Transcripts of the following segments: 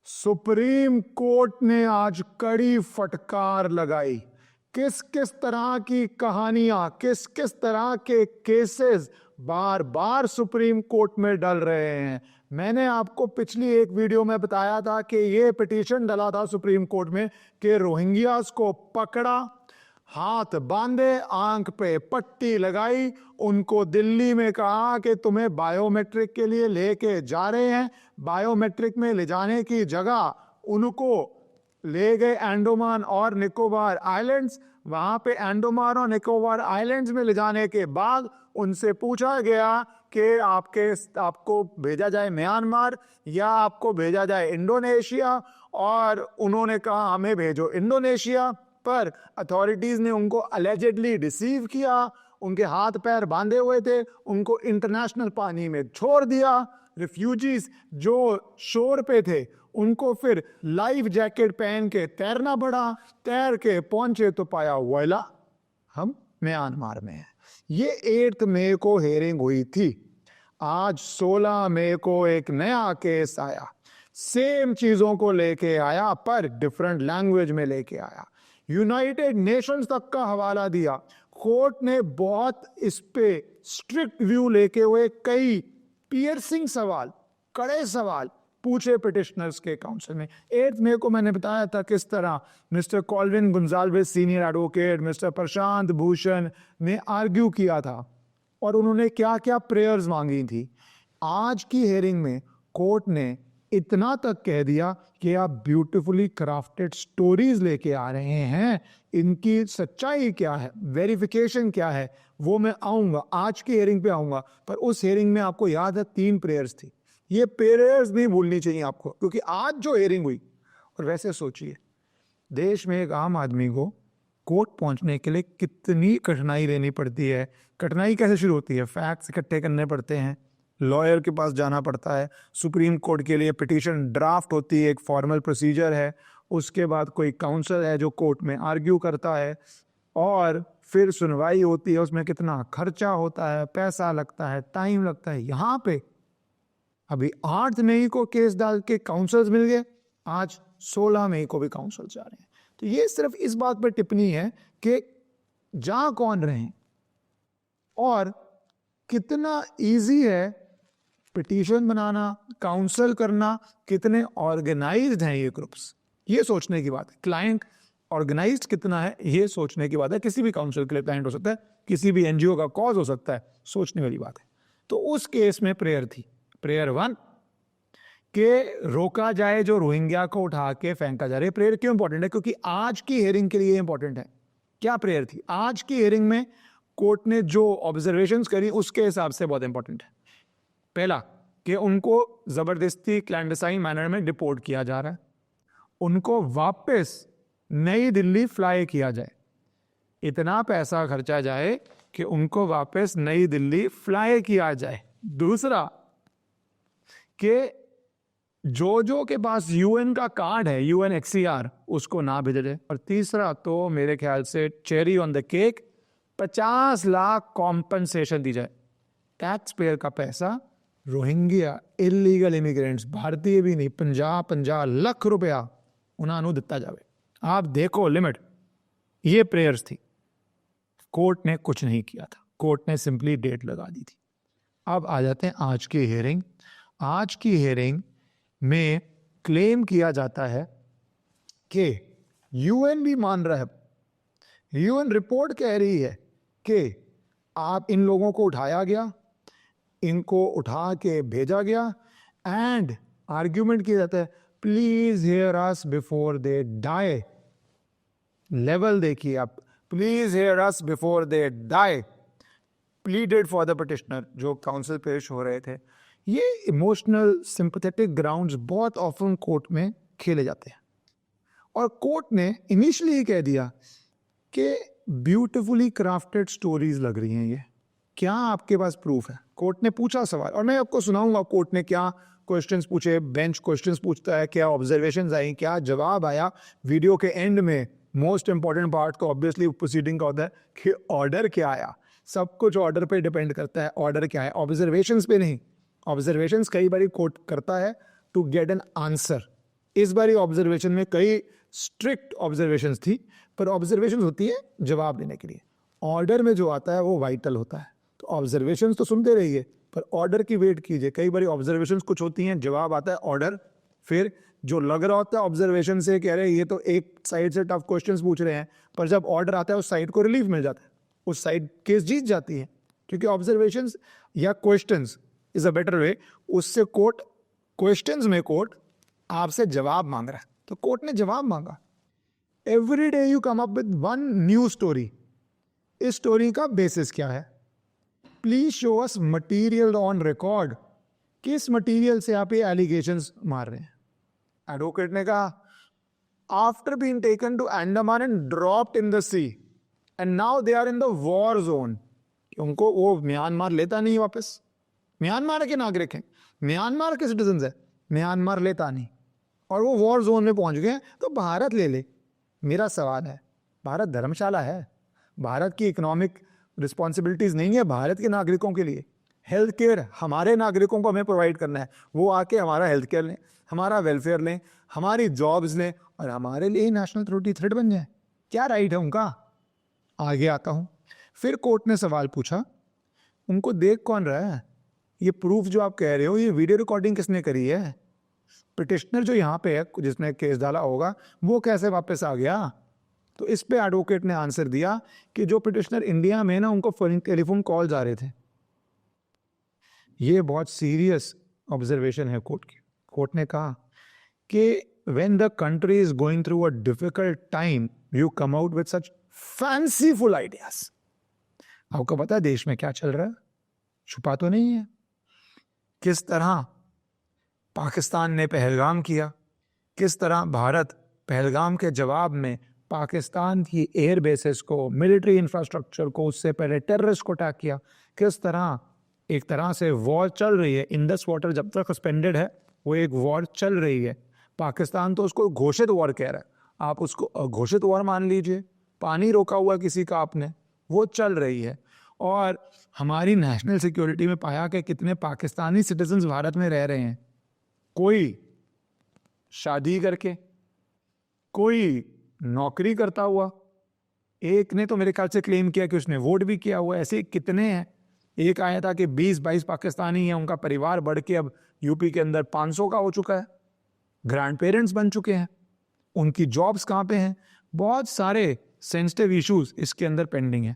Supreme court ने आज कड़ी फटकार लगाई। किस किस तरह की कहानियां, किस किस तरह के केसेस बार बार सुप्रीम कोर्ट में डल रहे हैं। मैंने आपको पिछली एक वीडियो में बताया था कि ये पिटीशन डला था सुप्रीम कोर्ट में कि रोहिंग्यास को पकड़ा, हाथ बांधे, आंख पे पट्टी लगाई, उनको दिल्ली में कहा कि तुम्हें बायोमेट्रिक के लिए लेके जा रहे हैं। बायोमेट्रिक में ले जाने की जगह उनको ले गए अंडमान और निकोबार आइलैंड्स। वहां पे अंडमान और निकोबार आइलैंड्स में ले जाने के बाद उनसे पूछा गया कि आपको भेजा जाए म्यांमार या आपको भेजा जाए इंडोनेशिया, और उन्होंने कहा हमें भेजो इंडोनेशिया। पर अथॉरिटीज ने उनको अलेजेडली रिसीव किया, उनके हाथ पैर बांधे हुए थे, उनको इंटरनेशनल पानी में छोड़ दिया। रिफ्यूजीज जो शोर पे थे उनको फिर लाइफ जैकेट पहन के तैरना पड़ा। तैर के पहुंचे तो पाया वोला हम म्यांमार में हैं। ये 8 मई को हेयरिंग हुई थी। आज 16 मई को एक नया केस आया, सेम चीजों को लेके आया पर डिफरेंट लैंग्वेज में लेके आया। यूनाइटेड नेशंस तक का हवाला दिया। कोर्ट ने बहुत इस पे स्ट्रिक्ट व्यू लेके हुए कई पियर्सिंग सवाल, कड़े सवाल पूछे पिटिशनर्स के काउंसिल में। 8 मई को मैंने बताया था किस तरह mister Colin Gonsalves senior advocate, mister Prashant Bhushan ने आर्ग्यू किया था और उन्होंने क्या क्या प्रेयर्स मांगी थी। आज की हेयरिंग में कोर्ट ने इतना तक कह दिया कि आप ब्यूटीफुली क्राफ्टेड स्टोरीज लेके आ रहे हैं, इनकी सच्चाई क्या है, वेरिफिकेशन क्या है, वो मैं आऊंगा, आज की हेयरिंग पे आऊंगा। पर उस हेयरिंग में आपको याद है 3 प्रेयर्स थी। ये प्रेयर्स नहीं भूलनी चाहिए आपको, क्योंकि आज जो हेयरिंग हुई, और वैसे सोचिए देश में एक आम आदमी को कोर्ट पहुंचने के लिए कितनी कठिनाई लेनी पड़ती है। कठिनाई कैसे शुरू होती है? फैक्ट्स इकट्ठे करने पड़ते हैं, लॉयर के पास जाना पड़ता है, सुप्रीम कोर्ट के लिए पिटीशन ड्राफ्ट होती है, एक फॉर्मल प्रोसीजर है, उसके बाद कोई काउंसिल है जो कोर्ट में आर्ग्यू करता है, और फिर सुनवाई होती है, उसमें कितना खर्चा होता है, पैसा लगता है, टाइम लगता है। यहाँ पे अभी 8 मई को केस डाल के काउंसिल्स मिल गए, आज 16 मई को भी काउंसिल जा रहे हैं। तो ये सिर्फ इस बात पर टिप्पणी है कि जा कौन रहे हैं और कितना इजी है पिटीशन बनाना, काउंसल करना, कितने ऑर्गेनाइज्ड हैं ये ग्रुप्स, ये सोचने की बात है। क्लाइंट ऑर्गेनाइज्ड कितना है ये सोचने की बात है। किसी भी काउंसिल के लिए क्लाइंट हो सकता है, किसी भी एनजीओ का कॉज हो सकता है, सोचने वाली बात है। तो उस केस में प्रेयर थी, प्रेयर 1 के रोका जाए जो रोहिंग्या को उठा के फेंका जा रहा है। प्रेयर क्यों इंपॉर्टेंट है? क्योंकि आज की हियरिंग के लिए इंपॉर्टेंट है। क्या प्रेयर थी? आज की हियरिंग में कोर्ट ने जो ऑब्जर्वेशंस करी उसके हिसाब से बहुत इंपॉर्टेंट है। पहला कि उनको जबरदस्ती क्लैंडसाइन मैनर में डिपोर्ट किया जा रहा है, उनको वापस नई दिल्ली फ्लाई किया जाए, इतना पैसा खर्चा जाए कि उनको वापस नई दिल्ली फ्लाई किया जाए। दूसरा कि जो के पास यूएन का कार्ड है, UNHCR, उसको ना भेजा जाए। और तीसरा तो मेरे ख्याल से cherry on the cake, 50 lakh compensation दी जाए। टैक्स पेयर का पैसा रोहिंग्या इलीगल इमिग्रेंट्स, भारतीय भी नहीं, 50 लाख रुपया उन्होंने दिता जाए। आप देखो लिमिट। ये प्रेयर्स थी। कोर्ट ने कुछ नहीं किया था, कोर्ट ने सिंपली डेट लगा दी थी। अब आ जाते हैं आज की हियरिंग। आज की हियरिंग में क्लेम किया जाता है कि यूएन भी मान रहा है, यूएन रिपोर्ट कह रही है कि आप इन लोगों को उठाया गया, इनको उठा के भेजा गया, एंड आर्ग्यूमेंट किया जाता है please hear us before they die. Level देखिए आप, please hear us before they die, pleaded for the petitioner, जो काउंसिल पेश हो रहे थे। ये इमोशनल सिंपैथेटिक ग्राउंड्स बहुत ऑफन कोर्ट में खेले जाते हैं, और कोर्ट ने इनिशियली कह दिया कि ब्यूटिफुली क्राफ्टेड स्टोरीज लग रही हैं ये, क्या आपके पास प्रूफ है? कोर्ट ने पूछा सवाल, और मैं आपको सुनाऊंगा कोर्ट ने क्या क्वेश्चंस पूछे। बेंच क्वेश्चंस पूछता है, क्या ऑब्जर्वेशंस आई, क्या जवाब आया। वीडियो के एंड में मोस्ट इंपॉर्टेंट पार्ट तो ऑब्वियसली प्रोसीडिंग का होता है कि ऑर्डर क्या आया। सब कुछ ऑर्डर पे डिपेंड करता है, ऑर्डर क्या है, ऑब्जर्वेशंस पे नहीं। ऑब्जर्वेशंस कई बार कोर्ट करता है टू गेट एन आंसर, इस बारी ऑब्जर्वेशन में कई स्ट्रिक्ट ऑब्जर्वेशंस थी, पर ऑब्जर्वेशंस होती है जवाब देने के लिए, ऑर्डर में जो आता है वो वाइटल होता है। तो ऑब्जर्वेशंस तो सुनते रहिए, पर ऑर्डर की वेट कीजिए। कई बार ऑब्जर्वेशंस कुछ होती हैं, जवाब आता है ऑर्डर, फिर जो लग रहा होता है ऑब्जर्वेशन से कह रहे हैं ये तो एक साइड से टफ क्वेश्चंस पूछ रहे हैं, पर जब ऑर्डर आता है उस साइड को रिलीफ मिल जाता है, उस साइड केस जीत जाती है, क्योंकि ऑब्जर्वेशंस या questions is a better way. उससे कोर्ट क्वेश्चंस में कोर्ट आपसे जवाब मांग रहा है, तो कोर्ट ने जवाब मांगा। Every day you come up with one new story. इस स्टोरी का बेसिस क्या है? Please show us material on record. किस मटीरियल से आप ये एलिगेशंस मार रहे हैं? एडवोकेट ने कहा, after being taken to Andaman and dropped in the sea and now they are in the war zone. उनको वो म्यांमार लेता नहीं वापस। म्यांमार के नागरिक हैं, म्यांमार के सिटीजन है, म्यांमार लेता नहीं, और वो वॉर जोन में पहुंच गए, तो भारत ले ले। मेरा सवाल है, भारत धर्मशाला है? भारत की इकोनॉमिक रिस्पॉन्सिबिलिटीज नहीं है भारत के नागरिकों के लिए? हेल्थ केयर हमारे नागरिकों को हमें प्रोवाइड करना है, वो आके हमारा हेल्थ केयर लें, हमारा वेलफेयर लें, हमारी जॉब्स लें, और हमारे लिए नेशनल सिक्योरिटी थ्रेट बन जाए। क्या राइट है उनका? आगे आता हूं। फिर कोर्ट ने सवाल पूछा, उनको देख कौन रहा है? ये प्रूफ जो आप कह रहे हो, ये वीडियो रिकॉर्डिंग किसने करी है? पिटिशनर जो यहाँ पे है, जिसने केस डाला होगा, वो कैसे वापस आ गया? तो इस पे एडवोकेट ने आंसर दिया कि जो पिटिशनर इंडिया में ना, उनको टेलीफोन कॉल्स आ रहे थे। ये बहुत सीरियस ऑब्जर्वेशन है कोर्ट की। कोर्ट ने कहा कि when the country is going through a difficult time, you come out with such fanciful ideas. आपको पता है देश में क्या चल रहा है? छुपा तो नहीं है। किस तरह पाकिस्तान ने पहलगाम किया, किस तरह भारत पहलगाम के जवाब में पाकिस्तान की एयर बेसेस को, मिलिट्री इंफ्रास्ट्रक्चर को, उससे पहले टेररिस्ट को अटैक किया, किस तरह एक तरह से वॉर चल रही है। इंडस वाटर जब तक सस्पेंडेड है, वो एक वॉर चल रही है। पाकिस्तान तो उसको घोषित वॉर कह रहा है, आप उसको अघोषित वॉर मान लीजिए। पानी रोका हुआ किसी का आपने, वो चल रही है। और हमारी नेशनल सिक्योरिटी में पाया कि कितने पाकिस्तानी सिटीजन्स भारत में रह रहे हैं, कोई शादी करके, कोई नौकरी करता हुआ, एक ने तो मेरे ख्याल से क्लेम किया कि उसने वोट भी किया हुआ। ऐसे कितने हैं? एक आया था कि 20-22 पाकिस्तानी हैं, उनका परिवार बढ़ के अब यूपी के अंदर 500 का हो चुका है, ग्रैंड पेरेंट्स बन चुके हैं, उनकी जॉब्स कहाँ पे हैं। बहुत सारे सेंसिटिव इश्यूज इसके अंदर पेंडिंग है।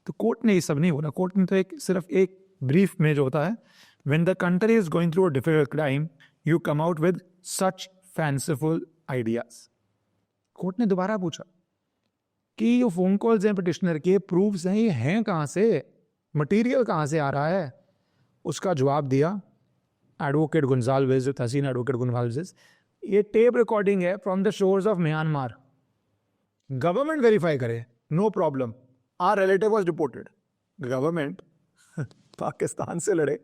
तो कोर्ट ने ये सब नहीं बोला। कोर्ट ने तो सिर्फ एक ब्रीफ में जो होता है, when the country is going through a difficult time you come out with such fanciful ideas. Court ने दोबारा पूछा कि ये फोन कॉल्स हैं पिटिशनर के, प्रूफ्स हैं, ये हैं कहाँ से, मटेरियल कहाँ से आ रहा है? उसका जवाब दिया एडवोकेट गुंजाल्विस, हसीन एडवोकेट गुंजाल्विस, ये टेप रिकॉर्डिंग है from the shores of Myanmar. Government verify करे, no problem, our relative was deported. Government Pakistan से लड़े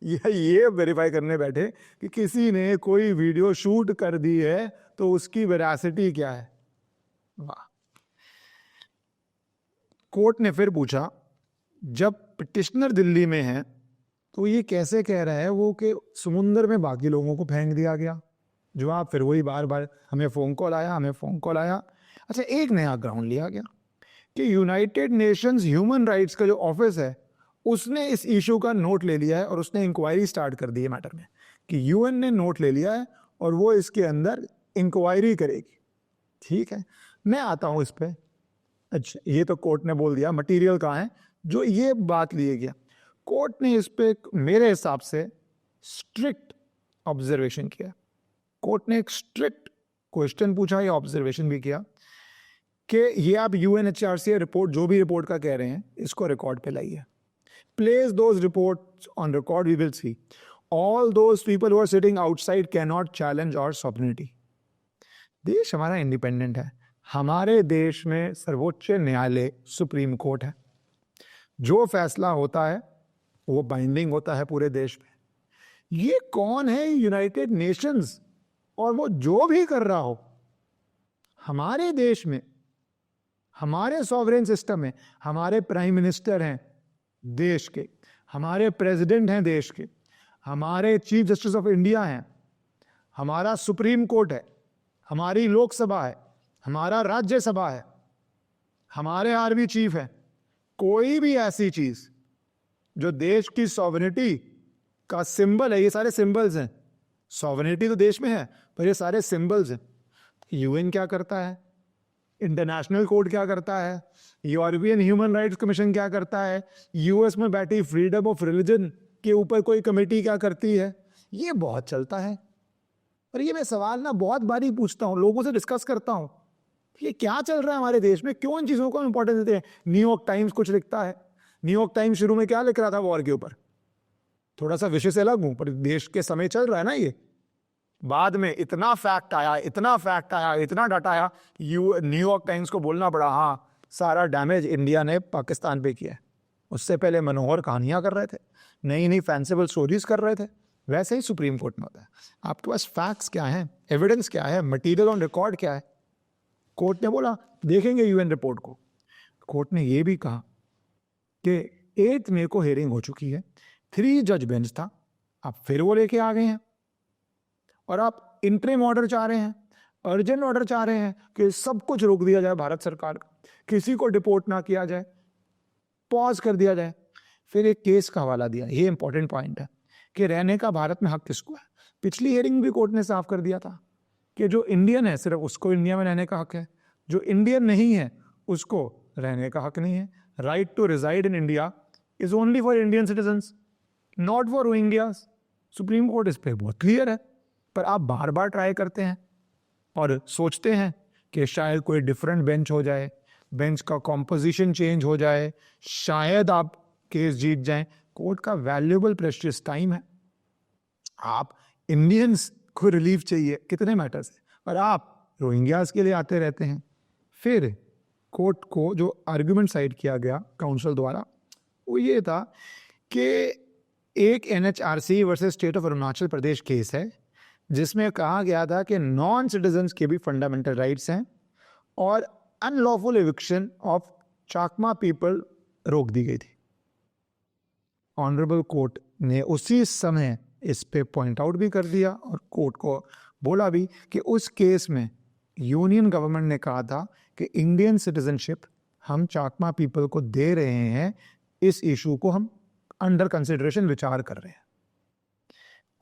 या ये वेरीफाई करने बैठे कि किसी ने कोई वीडियो शूट कर दी है तो उसकी वेरासिटी क्या है? वाह। कोर्ट ने फिर पूछा, जब पिटिशनर दिल्ली में है तो ये कैसे कह रहा है वो कि समुंदर में बाकी लोगों को फेंक दिया गया? जवाब फिर वही, बार बार हमें फ़ोन कॉल आया, हमें फ़ोन कॉल आया। अच्छा, एक नया ग्राउंड लिया गया कि यूनाइटेड नेशंस ह्यूमन राइट्स का जो ऑफिस है उसने इस इशू का नोट ले लिया है और उसने इंक्वायरी स्टार्ट कर दी है मैटर में, कि यूएन ने नोट ले लिया है और वो इसके अंदर इंक्वायरी करेगी। ठीक है, मैं आता हूँ इस पर। अच्छा, ये तो कोर्ट ने बोल दिया मटेरियल कहाँ है, जो ये बात लिए गया। कोर्ट ने इस पे मेरे हिसाब से स्ट्रिक्ट ऑब्जर्वेशन किया। कोर्ट ने एक स्ट्रिक्ट क्वेश्चन पूछा या ऑब्जर्वेशन भी किया कि ये आप यूएनएचआरसी रिपोर्ट, जो भी रिपोर्ट का कह रहे हैं, इसको रिकॉर्ड पे लाइए। Place those reports on record, we will see all those people who are sitting outside can not challenge our sovereignty. देश हमारा इंडिपेंडेंट है, हमारे देश में सर्वोच्च न्यायालय सुप्रीम कोर्ट है, जो फैसला होता है वो बाइंडिंग होता है पूरे देश में। ये कौन है? United Nations. और वो जो भी कर रहा हो हमारे देश में, हमारे सॉवरेन सिस्टम में, हमारे प्राइम मिनिस्टर हैं देश के, हमारे प्रेसिडेंट हैं देश के, हमारे चीफ जस्टिस ऑफ इंडिया हैं, हमारा सुप्रीम कोर्ट है, हमारी लोकसभा है, हमारा राज्यसभा है, हमारे आर्मी चीफ है। कोई भी ऐसी चीज जो देश की सॉवरेनिटी का सिंबल है, ये सारे सिंबल्स हैं, सॉवरेनिटी तो देश में है पर ये सारे सिंबल्स हैं। यूएन क्या करता है, इंटरनेशनल कोर्ट क्या करता है, यूरोपियन ह्यूमन राइट्स कमीशन क्या करता है, यूएस में बैठी फ्रीडम ऑफ रिलीजन के ऊपर कोई कमेटी क्या करती है, ये बहुत चलता है। और ये मैं सवाल ना बहुत बारी पूछता हूँ, लोगों से डिस्कस करता हूँ, ये क्या चल रहा है हमारे देश में, क्यों इन चीज़ों को इंपॉर्टेंस देते हैं। न्यूयॉर्क टाइम्स कुछ लिखता है, न्यूयॉर्क टाइम्स शुरू में क्या लिख रहा था वॉर के ऊपर, थोड़ा सा विषय से अलग हूँ पर देश के समय चल रहा है ना ये, बाद में इतना फैक्ट आया, इतना फैक्ट आया, इतना डाटा आया, न्यूयॉर्क टाइम्स को बोलना पड़ा हाँ सारा डैमेज इंडिया ने पाकिस्तान पे किया है। उससे पहले मनोहर कहानियां कर रहे थे, नई नई फैंसेबल स्टोरीज कर रहे थे। वैसे ही सुप्रीम कोर्ट में होता है, आपके पास फैक्ट्स क्या हैं, एविडेंस क्या है, मटीरियल ऑन रिकॉर्ड क्या है। कोर्ट ने बोला देखेंगे यूएन रिपोर्ट को। कोर्ट ने यह भी कहा कि 8 मई को हियरिंग हो चुकी है, 3 जज बेंच था, आप फिर वो लेके आ गए हैं और आप इंटरिम ऑर्डर चाह रहे हैं, अर्जेंट ऑर्डर चाह रहे हैं कि सब कुछ रोक दिया जाए भारत सरकार का, किसी को डिपोर्ट ना किया जाए, पॉज कर दिया जाए। फिर एक केस का हवाला दिया, ये इंपॉर्टेंट पॉइंट है कि रहने का भारत में हक किसको है। पिछली हियरिंग भी कोर्ट ने साफ कर दिया था कि जो इंडियन है सिर्फ उसको इंडिया में रहने का हक है, जो इंडियन नहीं है उसको रहने का हक नहीं है। Right to reside in India is only for Indian citizens, not for Rohingyas. Supreme court इस पर बहुत क्लियर है, पर आप बार बार ट्राई करते हैं और सोचते हैं कि शायद कोई डिफरेंट बेंच हो जाए, बेंच का कॉम्पोजिशन चेंज हो जाए, शायद आप केस जीत जाएं। कोर्ट का वैल्यूएबल प्रेशियस टाइम है। आप इंडियंस को रिलीफ चाहिए कितने मैटर्स है, और आप रोहिंग्यास के लिए आते रहते हैं। फिर कोर्ट को जो आर्ग्यूमेंट साइड किया गया काउंसिल द्वारा वो ये था कि एक NHRC versus state of Arunachal Pradesh case है जिसमें कहा गया था कि नॉन सिटीजन्स के भी फंडामेंटल राइट्स हैं और unlawful eviction of Chakma people रोक दी गई थी। ऑनरेबल कोर्ट ने उसी समय इस पे पॉइंट आउट भी कर दिया और कोर्ट को बोला भी कि उस केस में यूनियन गवर्नमेंट ने कहा था कि इंडियन सिटीजनशिप हम चाकमा पीपल को दे रहे हैं, इस इशू को हम अंडर कंसिडरेशन विचार कर रहे हैं।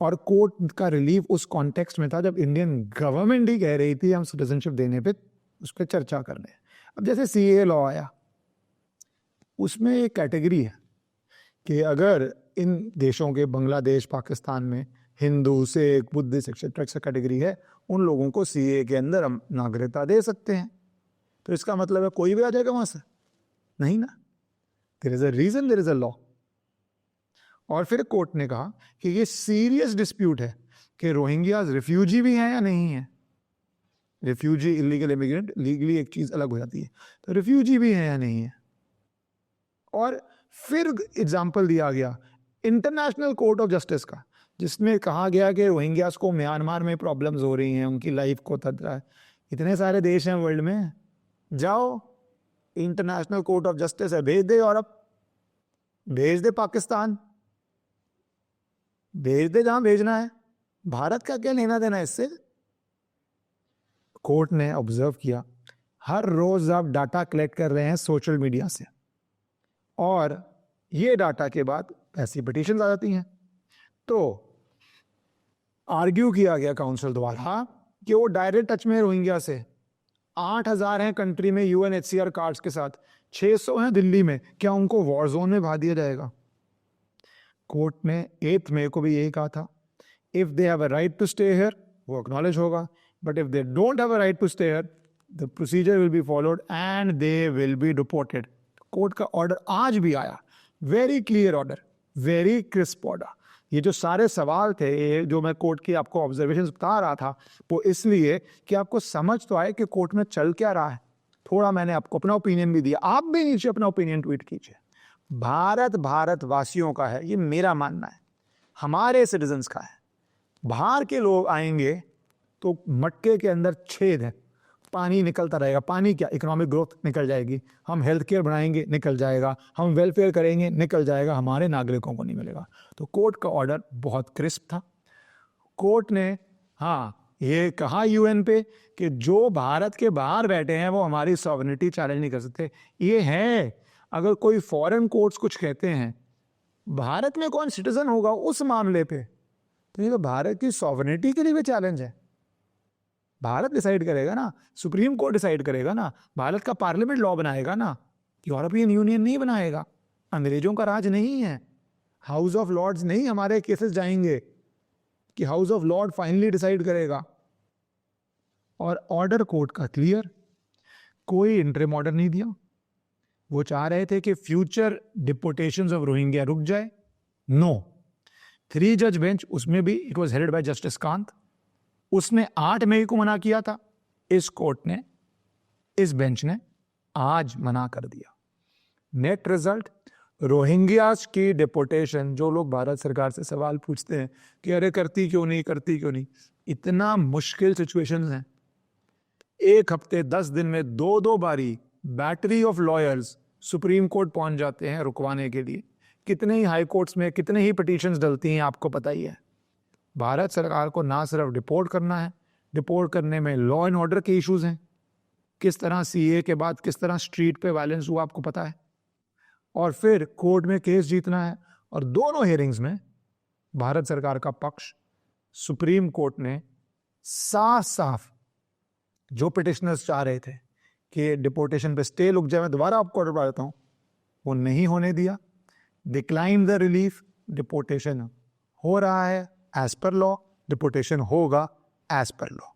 और कोर्ट का रिलीफ उस कॉन्टेक्स्ट में था जब इंडियन गवर्नमेंट ही कह रही थी हम सिटीजनशिप देने पे उस पर चर्चा कर रहे हैं। अब जैसे सीए लॉ आया, उसमें एक कैटेगरी है कि अगर इन देशों के बांग्लादेश पाकिस्तान में Hindu Sikh Buddhist etcetera category है, उन लोगों को सीए के अंदर हम नागरिकता दे सकते हैं। तो इसका मतलब है कोई भी आ जाएगा वहां से? नहीं ना, there is a reason, there is a law. और फिर कोर्ट ने कहा कि ये सीरियस डिस्प्यूट है कि रोहिंग्यास रिफ्यूजी भी हैं या नहीं है। रिफ्यूजी इलीगल इमिग्रेंट, लीगली एक चीज अलग हो जाती है, तो रिफ्यूजी भी हैं या नहीं है। और फिर एग्जाम्पल दिया गया इंटरनेशनल कोर्ट ऑफ जस्टिस का, जिसमें कहा गया कि रोहिंग्यास को म्यांमार में प्रॉब्लम्स हो रही हैं, उनकी लाइफ को खतरा है। इतने सारे देश हैं वर्ल्ड में, जाओ इंटरनेशनल कोर्ट ऑफ जस्टिस है, भेज दे यूरोप, भेज दे पाकिस्तान, भेज दे जहां भेजना है। भारत का क्या लेना देना इससे? कोर्ट ने ऑब्जर्व किया हर रोज आप डाटा कलेक्ट कर रहे हैं सोशल मीडिया से, और ये डाटा के बाद ऐसी पिटीशन आ जाती हैं। तो आर्ग्यू किया गया काउंसिल द्वारा कि वो डायरेक्ट टच में रोहिंग्या से 8,000 हैं कंट्री में यूएनएचसीआर कार्ड्स के साथ, 600 हैं दिल्ली में, क्या उनको वॉर जोन में भा दिया जाएगा? कोर्ट ने 8 मई को भी यही कहा था, if they have a right to stay here वो एक्नॉलेज होगा, but if they don't have a right to stay here the procedure will be followed and they will be deported. Court का order आज भी आया, very clear order, very crisp order. ये जो सारे सवाल थे, ये जो मैं कोर्ट की आपको ऑब्जर्वेशंस बता रहा था, वो इसलिए कि आपको समझ तो आए कि कोर्ट में चल क्या रहा है। थोड़ा मैंने आपको अपना ओपिनियन भी दिया, आप भी नीचे अपना ओपिनियन ट्वीट कीजिए। भारत भारतवासियों का है, ये मेरा मानना है, हमारे सिटीजन्स का है। बाहर के लोग आएंगे तो मटके के अंदर छेद है, पानी निकलता रहेगा। पानी क्या, इकोनॉमिक ग्रोथ निकल जाएगी, हम हेल्थ केयर बढ़ाएंगे निकल जाएगा, हम वेलफेयर करेंगे निकल जाएगा, हमारे नागरिकों को नहीं मिलेगा। तो कोर्ट का ऑर्डर बहुत क्रिस्प था। कोर्ट ने हाँ, ये कहा यूएन पे कि जो भारत के बाहर बैठे हैं वो हमारी सॉवरेनिटी चैलेंज नहीं कर सकते। ये है, अगर कोई फॉरेन कोर्ट्स कुछ कहते हैं, भारत में कौन सिटीजन होगा उस मामले पे, तो ये तो भारत की सॉवरेनिटी के लिए भी चैलेंज है। भारत डिसाइड करेगा ना, सुप्रीम कोर्ट डिसाइड करेगा ना, भारत का पार्लियामेंट लॉ बनाएगा ना, यूरोपियन यूनियन नहीं बनाएगा। अंग्रेजों का राज नहीं है, हाउस ऑफ लॉर्ड्स नहीं हमारे केसेस जाएंगे कि house of Lord finally decide करेगा। और ऑर्डर कोर्ट का क्लियर, कोई इंटरिम ऑर्डर नहीं दिया। वो चाह रहे थे कि फ्यूचर डिपोटेशंस ऑफ रोहिंग्या रुक जाए, नो। 3 जज बेंच, उसमें भी it was headed by justice Kant, उसने 8 मई को मना किया था। इस कोर्ट ने, इस बेंच ने आज मना कर दिया। नेट रिजल्ट, रोहिंग्यास की डिपोटेशन, जो लोग भारत सरकार से सवाल पूछते हैं कि अरे करती क्यों नहीं, करती क्यों नहीं, इतना मुश्किल सिचुएशंस हैं। 1 हफ्ते 10 दिन में 2-2 बारी battery of lawyers supreme court पहुंच जाते हैं रुकवाने के लिए। कितने ही हाई कोर्ट्स में कितने ही पिटीशंस डलती हैं, आपको पता ही है। भारत सरकार को ना सिर्फ डिपोर्ट करना है, डिपोर्ट करने में लॉ एंड ऑर्डर के इश्यूज हैं, किस तरह सीए के बाद किस तरह स्ट्रीट पे वायलेंस हुआ आपको पता है, और फिर कोर्ट में केस जीतना है। और दोनों हियरिंग्स में भारत सरकार का पक्ष, सुप्रीम कोर्ट ने साफ साफ, जो पिटिशनर्स चाह रहे थे कि डिपोर्टेशन पे स्टे लुक जाए, मैं दोबारा आपको ऑर्डर पढ़ा देता हूं, वो नहीं होने दिया। डिक्लाइन द रिलीफ, डिपोर्टेशन हो रहा है एज पर लॉ, डिपोर्टेशन होगा एज पर लॉ।